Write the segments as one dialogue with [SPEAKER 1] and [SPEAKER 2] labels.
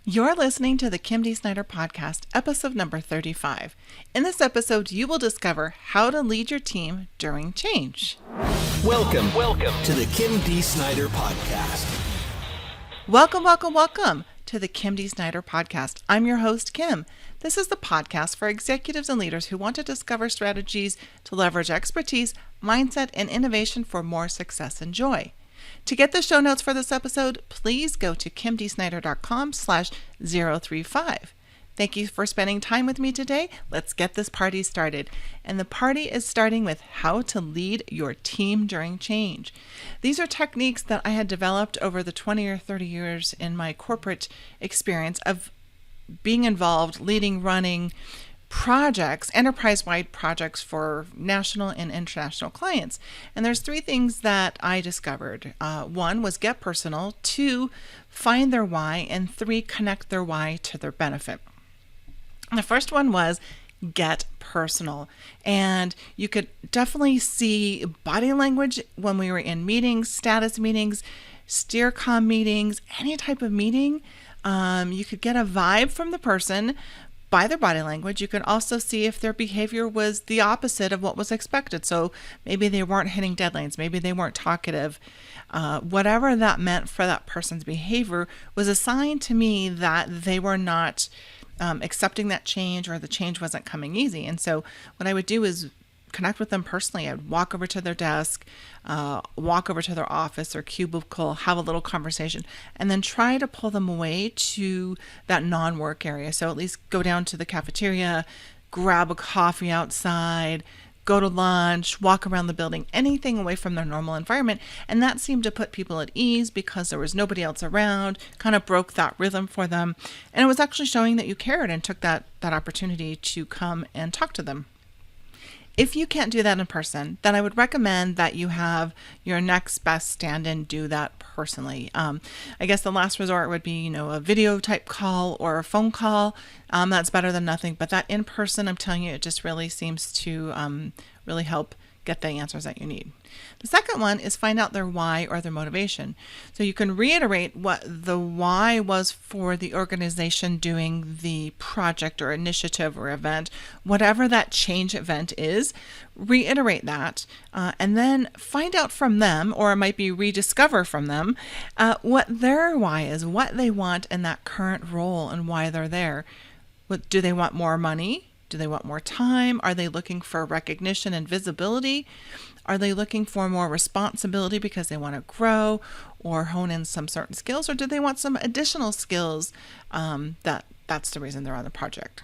[SPEAKER 1] You're listening to the Kim D. Snyder Podcast, episode number 35. In this episode, you will discover how to lead your team during change.
[SPEAKER 2] Welcome to the Kim D. Snyder Podcast.
[SPEAKER 1] Welcome to the Kim D. Snyder Podcast. I'm your host, Kim. This is the podcast for executives and leaders who want to discover strategies to leverage expertise, mindset, and innovation for more success and joy. To get the show notes for this episode, please go to kimdsnyder.com/035. Thank you for spending time with me today. Let's get this party started. And the party is starting with how to lead your team during change. These are techniques that I had developed over the 20 or 30 years in my corporate experience of being involved, leading, running projects, enterprise-wide projects for national and international clients. And there's three things that I discovered. One was get personal, two, find their why, and three, connect their why to their benefit. And the first one was get personal. And you could definitely see body language when we were in meetings, status meetings, steer comm meetings, any type of meeting. You could get a vibe from the person by their body language. You can also see if their behavior was the opposite of what was expected. So maybe they weren't hitting deadlines, maybe they weren't talkative. Whatever that meant for that person's behavior was a sign to me that they were not accepting that change, or the change wasn't coming easy. And so what I would do is connect with them personally. I'd walk over to their desk, walk over to their office or cubicle, have a little conversation, and then try to pull them away to that non-work area. So at least go down to the cafeteria, grab a coffee outside, go to lunch, walk around the building, anything away from their normal environment. And that seemed to put people at ease because there was nobody else around, kind of broke that rhythm for them. And it was actually showing that you cared and took that opportunity to come and talk to them. If you can't do that in person, then I would recommend that you have your next best stand-in do that personally. I guess the last resort would be, a video type call or a phone call. That's better than nothing. But that in person, I'm telling you, it just really seems to really help get the answers that you need. The second one is find out their why or their motivation. So you can reiterate what the why was for the organization doing the project or initiative or event, whatever that change event is, reiterate that, and then find out from them, or it might be rediscover from them, what their why is, what they want in that current role and why they're there. Do they want more money? Do they want more time? Are they looking for recognition and visibility? Are they looking for more responsibility because they want to grow or hone in some certain skills? Or do they want some additional skills that's the reason they're on the project?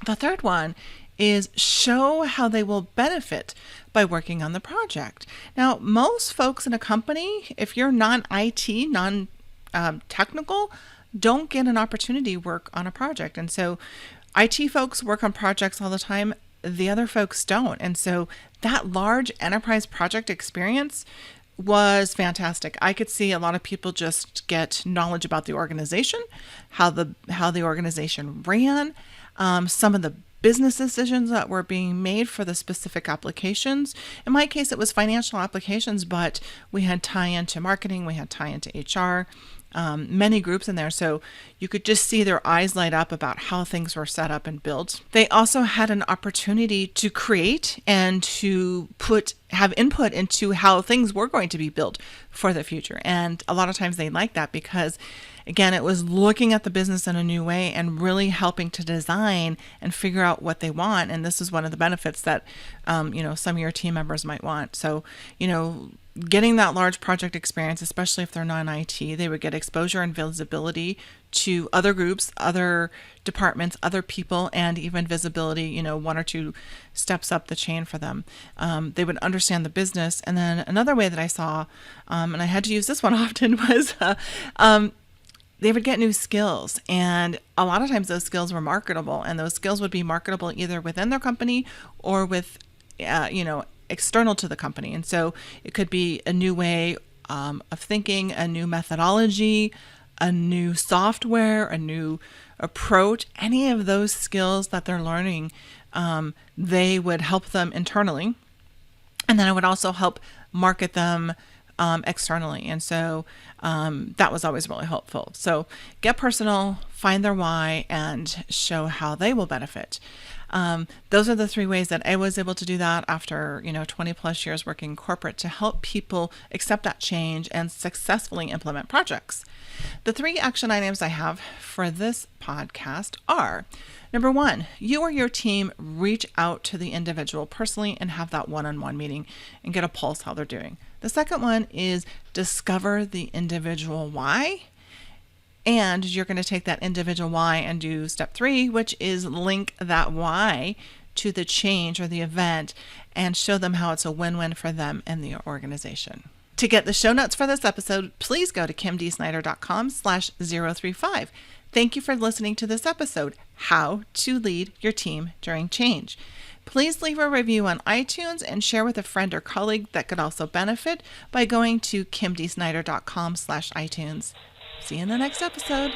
[SPEAKER 1] The third one is show how they will benefit by working on the project. Now, most folks in a company, if you're non-IT, non-technical, don't get an opportunity to work on a project. And so IT folks work on projects all the time. The other folks don't. And so that large enterprise project experience was fantastic. I could see a lot of people just get knowledge about the organization, how the organization ran, some of the business decisions that were being made for the specific applications. In my case, it was financial applications, but we had tie-in to marketing, we had tie-in to HR, many groups in there. So you could just see their eyes light up about how things were set up and built. They also had an opportunity to create and to have input into how things were going to be built for the future. And a lot of times they like that because, again, it was looking at the business in a new way and really helping to design and figure out what they want. And this is one of the benefits that, some of your team members might want. So, getting that large project experience, especially if they're non-IT, they would get exposure and visibility to other groups, other departments, other people, and even visibility, one or two steps up the chain for them. They would understand the business. And then another way that I saw, and I had to use this one often, was they would get new skills. And a lot of times those skills were marketable, and those skills would be marketable either within their company or with, external to the company. And so it could be a new way of thinking, a new methodology, a new software, a new approach. Any of those skills that they're learning, they would help them internally. And then I would also help market them externally. And so that was always really helpful. So get personal, find their why, and show how they will benefit. Those are the 3 ways that I was able to do that after, 20 plus years working corporate to help people accept that change and successfully implement projects. The 3 action items I have for this podcast are: number 1, you or your team reach out to the individual personally and have that one-on-one meeting and get a pulse how they're doing. The second one is discover the individual why. And you're going to take that individual why and do step 3, which is link that why to the change or the event and show them how it's a win-win for them and the organization. To get the show notes for this episode, please go to kimdsnyder.com/035. Thank you for listening to this episode, How to Lead Your Team During Change. Please leave a review on iTunes and share with a friend or colleague that could also benefit by going to kimdsnyder.com/iTunes. See you in the next episode.